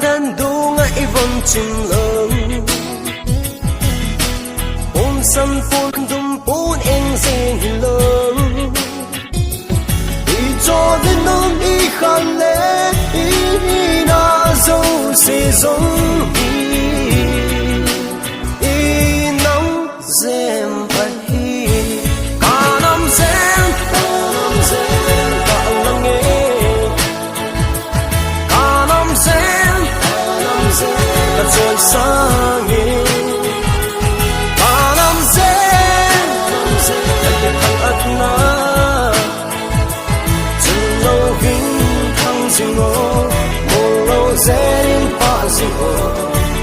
thân đủ ngại vòng chừng lớn ôn sân phun đùm bốn em dễ lớn ý cho đến nông ý khăn lẽ ý na dâu sẽ giống ý nóng dèm phải cả năm dèm cả năm nghe cả năm dèm cả trời xa nghe cả năm dèm cả kiếp thăng ất na chân lâu hình thăng dịu ngô mô lâu dèm phá dịu ngô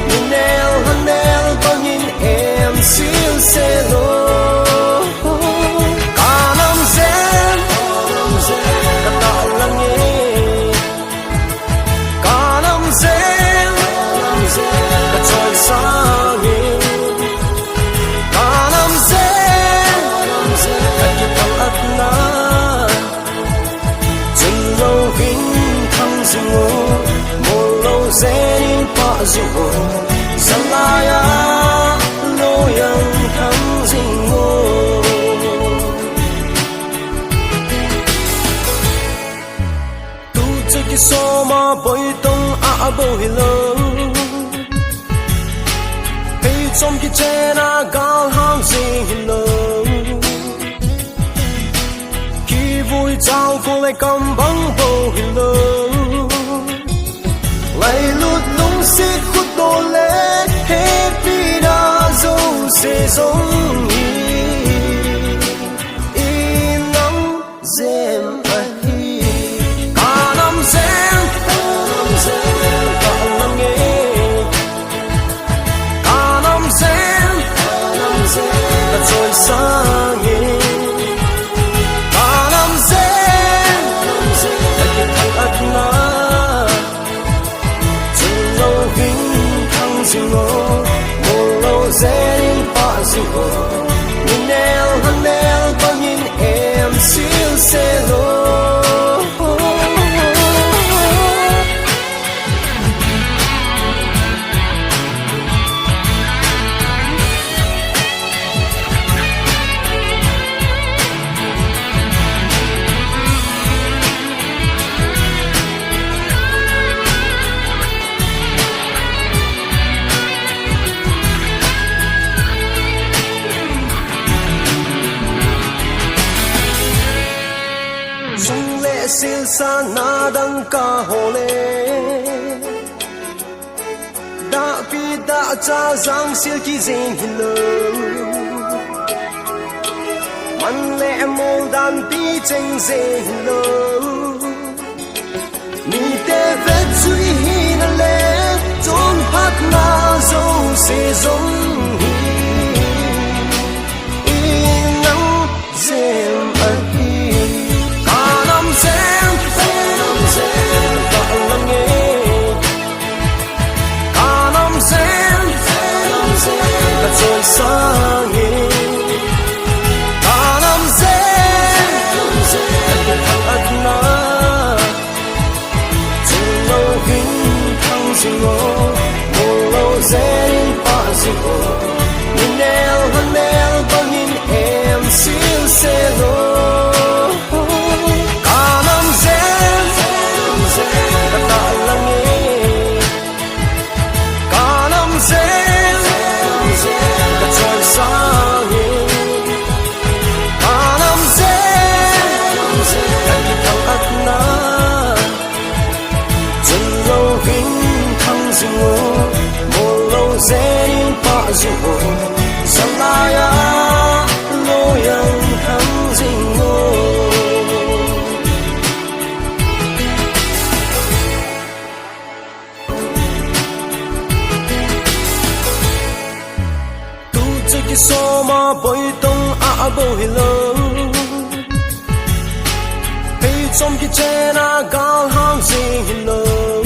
nhìn nèo hân nèo có nhìn em xíu xe lô cả năm dèm cả tạo lắng nghe cả năm dèm cả trời xa nghe cả năm dèm cả kiếp thăng ất na chân lâu hình thăng dịu ngô mô lâu dèm phá dịu ngô sang ai á lô yang thăng dịu ngô tu cho cái số mà bồi tông á bồi lớn hay trong cái trên á cao hang dịu lớn khi vui trao cô lại cầm băng bồi lớn lại lút lúng xít khút đồ lệ hết vì đã dâu sẽ giống ý nắng dèm ấy cả năm dèm cả năm nghe cả năm dèm cả trời xa nghe cả năm dèm cả kiếp thăng ất na chân lâu hình thăng dịu ngô mô lâu dễ phá dịu ngô nhìn nèo hân nèo có nhìn em xíu xe lô sung lệ siêu xa na đăng ca hồ lệ đã vì đã cha giang siêu kỳ dinh hình lơ man lệ mô đàn tí tranh dê hình lơ mi tê vết suy hi na lệ trốn phát na dâu sẽ giống ý nắng dèm ấy cả năm dèm cả năm nghe cả năm dèm cả trời xa nghe cả năm dèm cả kiếp thăng ất na chân lâu hình thăng dịu ngô mô lâu dèm phá dịu ngô nhìn nèo hân nèo có nhìn em xíu xe lô cả năm dèm cả tạo lắng nghe cả năm dèm cả trời xa nghe cả năm dèm cả kiếp thăng ất na chân lâu hình thăng dịu ngô mô lâu dễ phá dịu ngô sang ai á lô yang thăng dịu ngô cái số mà bồi tông á bồi lớn hay trong cái trên á cao hang dịu lớn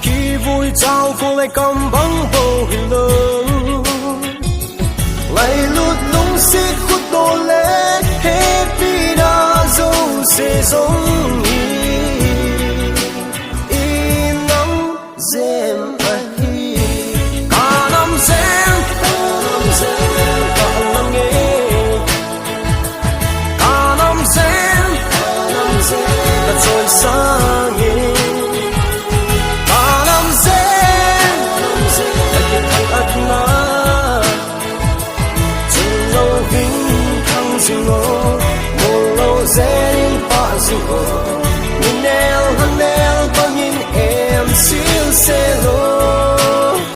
khi vui trao cô lại cầm băng bồi lớn lại lút lúng xít khút đồ lệ hết vì đã dâu sẽ giống ý से